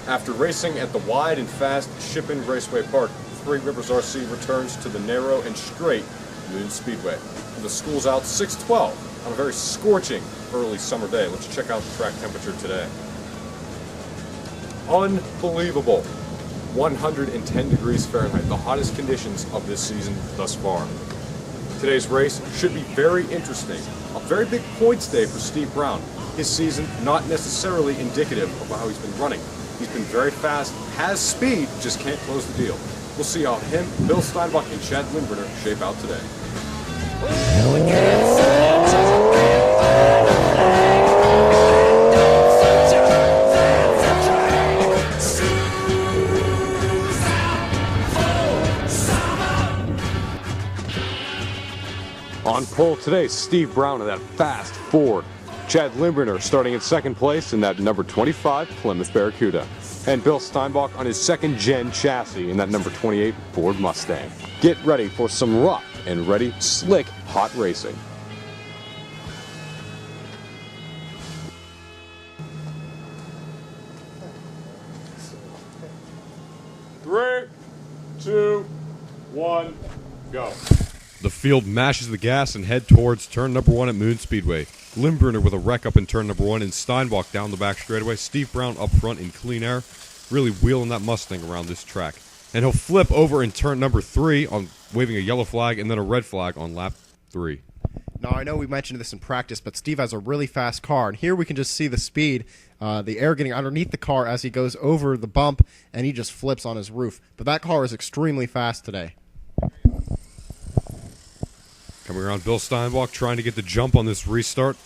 After racing at the wide and fast Shippen Raceway Park, Three Rivers RC returns to the narrow and straight Moon Speedway. The school's out 6:12 on a very scorching early summer day. Let's check out the track temperature today. Unbelievable. 110 degrees Fahrenheit, the hottest conditions of this season thus far. Today's race should be very interesting. A very big points day for Steve Brown. His season not necessarily indicative of how he's been running. He's been very fast, has speed, just can't close the deal. We'll see how him, Bill Steinbach, and Chad Lindberner shape out today. On pole today, Steve Brown in that fast Ford. Chad Lindberner starting in second place in that number 25 Plymouth Barracuda. And Bill Steinbach on his second-gen chassis in that number 28 Ford Mustang. Get ready for some rough and ready, slick, hot racing. Three, two, one, go. The field mashes the gas and head towards turn number 1 at Moon Speedway. Lindberner with a wreck up in turn number 1 and Steinbach down the back straightaway. Steve Brown up front in clean air, really wheeling that Mustang around this track. And he'll flip over in turn number 3 on waving a yellow flag and then a red flag on lap 3. Now, I know we mentioned this in practice, but Steve has a really fast car, and here we can just see the speed, the air getting underneath the car as he goes over the bump, and he just flips on his roof. But that car is extremely fast today. Coming around, Bill Steinbach trying to get the jump on this restart.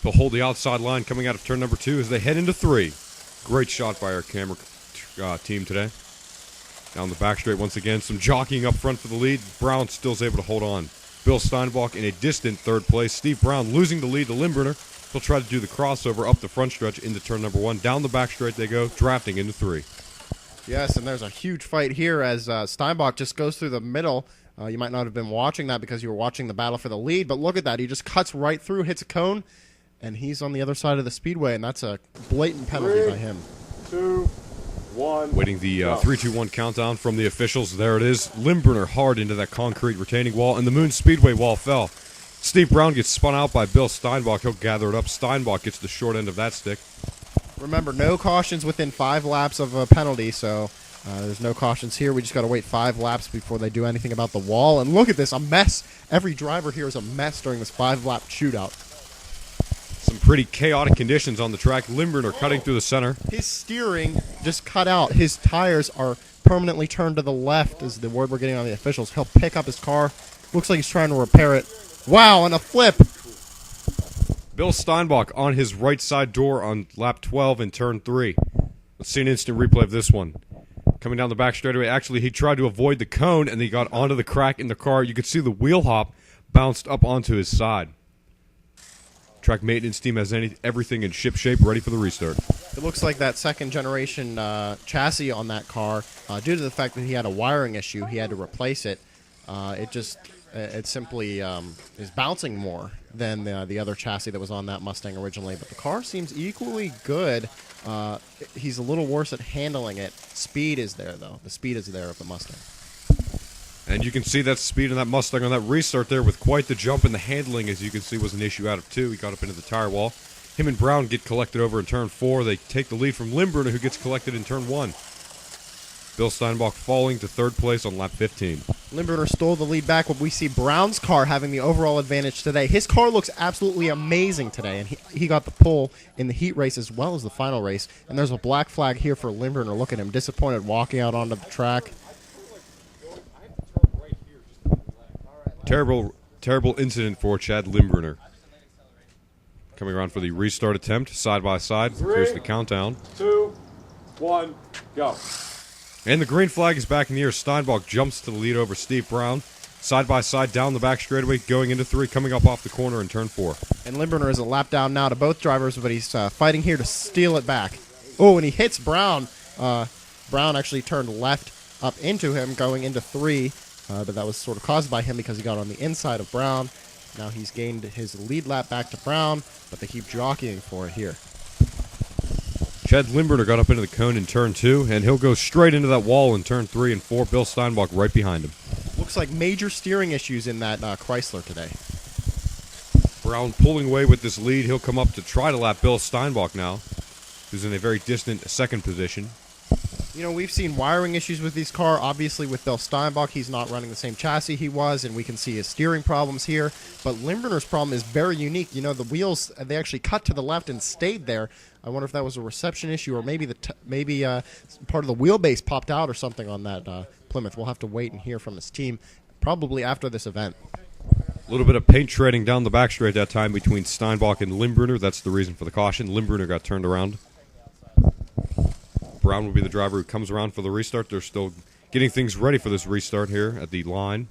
He'll hold the outside line coming out of turn number 2 as they head into 3. Great shot by our camera team today. Down the back straight once again, some jockeying up front for the lead. Brown still is able to hold on. Bill Steinbach in a distant third place. Steve Brown losing the lead to Lindberner. He'll try to do the crossover up the front stretch into turn number 1. Down the back straight they go, drafting into 3. Yes, and there's a huge fight here as Steinbach just goes through the middle. You might not have been watching that because you were watching the battle for the lead, but look at that. He just cuts right through, hits a cone, and he's on the other side of the speedway, and that's a blatant penalty by him. 2, 1. Waiting the 3, 2, 1 countdown from the officials. There it is. Lindberner hard into that concrete retaining wall, and the Moon Speedway wall fell. Steve Brown gets spun out by Bill Steinbach. He'll gather it up. Steinbach gets the short end of that stick. Remember, no cautions within 5 laps of a penalty, so there's no cautions here. We just got to wait 5 laps before they do anything about the wall. And look at this, a mess. Every driver here is a mess during this 5-lap shootout. Some pretty chaotic conditions on the track. Lindberner cutting through the center. His steering just cut out. His tires are permanently turned to the left is the word we're getting on the officials. He'll pick up his car. Looks like he's trying to repair it. Wow, and a flip. Bill Steinbach on his right side door on lap 12 in turn 3. Let's see an instant replay of this one. Coming down the back straightaway, actually he tried to avoid the cone and he got onto the crack in the car. You could see the wheel hop bounced up onto his side. Track maintenance team has everything in ship shape, ready for the restart. It looks like that second generation chassis on that car, due to the fact that he had a wiring issue, he had to replace it. It simply is bouncing more than the other chassis that was on that Mustang originally. But the car seems equally good. He's a little worse at handling it. Speed is there, though. The speed is there of the Mustang. And you can see that speed in that Mustang on that restart there with quite the jump, and the handling, as you can see, was an issue out of 2. He got up into the tire wall. Him and Brown get collected over in turn 4. They take the lead from Lindberner, who gets collected in turn 1. Bill Steinbach falling to 3rd place on lap 15. Lindberner stole the lead back, but we see Brown's car having the overall advantage today. His car looks absolutely amazing today, and he got the pole in the heat race as well as the final race. And there's a black flag here for Lindberner. Look at him, disappointed walking out onto the track. Terrible incident for Chad Lindberner. Coming around for the restart attempt, side by side. Here's the countdown. 2, 1, go. And the green flag is back in the air. Steinbach jumps to the lead over Steve Brown. Side by side down the back straightaway, going into 3, coming up off the corner in turn 4. And Lindberner is a lap down now to both drivers, but he's fighting here to steal it back. Oh, and he hits Brown. Brown actually turned left up into him, going into 3. But that was sort of caused by him because he got on the inside of Brown. Now he's gained his lead lap back to Brown, but they keep jockeying for it here. Chad Limburner got up into the cone in turn 2, and he'll go straight into that wall in turn 3 and 4. Bill Steinbach right behind him. Looks like major steering issues in that Chrysler today. Brown pulling away with this lead. He'll come up to try to lap Bill Steinbach now, who's in a very distant second position. You know, we've seen wiring issues with these cars. Obviously, with Bill Steinbach, he's not running the same chassis he was, and we can see his steering problems here. But Limburner's problem is very unique. You know, the wheels, they actually cut to the left and stayed there. I wonder if that was a reception issue, or maybe part of the wheelbase popped out or something on that Plymouth. We'll have to wait and hear from his team, probably after this event. A little bit of paint treading down the back straight that time between Steinbach and Limburner. That's the reason for the caution. Limburner got turned around. Brown will be the driver who comes around for the restart. They're still getting things ready for this restart here at the line.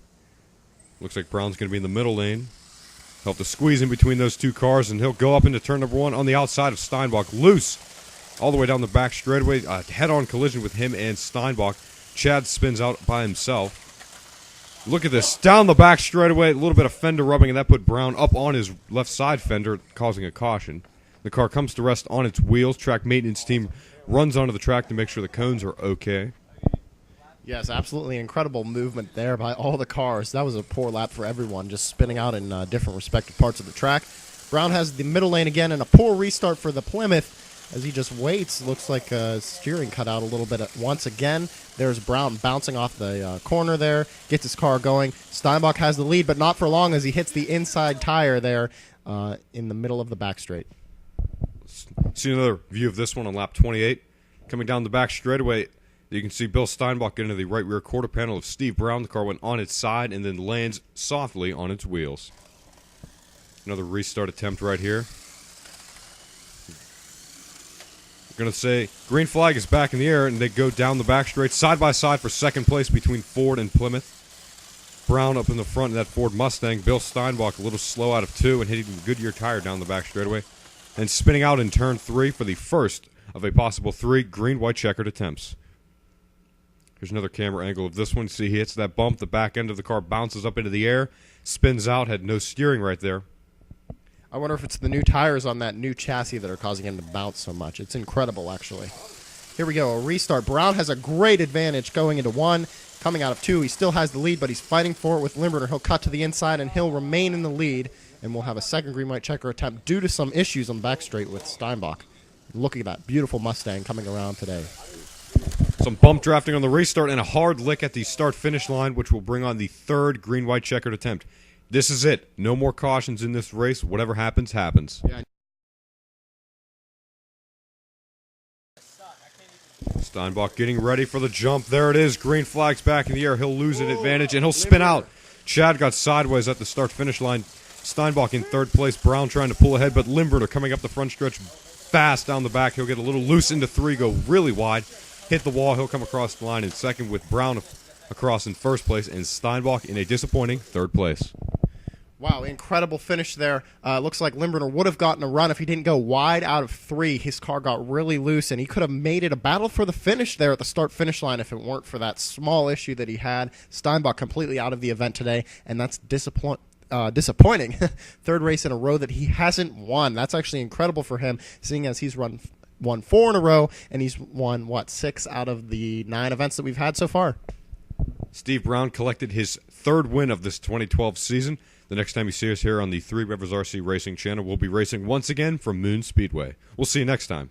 Looks like Brown's going to be in the middle lane. He'll have to squeeze in between those two cars, and he'll go up into turn number 1 on the outside of Steinbach. Loose all the way down the back straightaway. A head-on collision with him and Steinbach. Chad spins out by himself. Look at this. Down the back straightaway, a little bit of fender rubbing, and that put Brown up on his left side fender, causing a caution. The car comes to rest on its wheels. Track maintenance team runs onto the track to make sure the cones are okay. Yes, absolutely incredible movement there by all the cars. That was a poor lap for everyone, just spinning out in different respective parts of the track. Brown has the middle lane again, and a poor restart for the Plymouth as he just waits. Looks like steering cut out a little bit once again. There's Brown bouncing off the corner there, gets his car going. Steinbach has the lead, but not for long as he hits the inside tire there in the middle of the back straight. See another view of this one on lap 28. Coming down the back straightaway, you can see Bill Steinbach get into the right rear quarter panel of Steve Brown. The car went on its side and then lands softly on its wheels. Another restart attempt right here. We're going to say green flag is back in the air, and they go down the back straight side by side for second place between Ford and Plymouth. Brown up in the front in that Ford Mustang. Bill Steinbach a little slow out of 2 and hitting the Goodyear tire down the back straightaway. And spinning out in turn 3 for the first of a possible 3 green-white checkered attempts. Here's another camera angle of this one. See, he hits that bump. The back end of the car bounces up into the air, spins out, had no steering right there. I wonder if it's the new tires on that new chassis that are causing him to bounce so much. It's incredible, actually. Here we go, a restart. Brown has a great advantage going into 1. Coming out of 2, he still has the lead, but he's fighting for it with Limburner. He'll cut to the inside, and he'll remain in the lead. And we'll have a second green-white checker attempt due to some issues on the back straight with Steinbach. Look at that beautiful Mustang coming around today. Some bump drafting on the restart and a hard lick at the start-finish line, which will bring on the third green-white checkered attempt. This is it. No more cautions in this race. Whatever happens, happens. Yeah. Steinbach getting ready for the jump. There it is. Green flag's back in the air. He'll lose an advantage, and he'll spin out. Chad got sideways at the start-finish line. Steinbach in third place. Brown trying to pull ahead, but Limburner coming up the front stretch fast down the back. He'll get a little loose into 3, go really wide, hit the wall. He'll come across the line in second with Brown across in first place and Steinbach in a disappointing third place. Wow, incredible finish there. Looks like Limburner would have gotten a run if he didn't go wide out of 3. His car got really loose, and he could have made it a battle for the finish there at the start-finish line if it weren't for that small issue that he had. Steinbach completely out of the event today, and that's disappointing. Third race in a row that he hasn't won. That's actually incredible for him, seeing as he's won 4 in a row, and he's won, 6 out of the 9 events that we've had so far. Steve Brown collected his 3rd win of this 2012 season. The next time you see us here on the Three Rivers RC Racing channel, we'll be racing once again from Moon Speedway. We'll see you next time.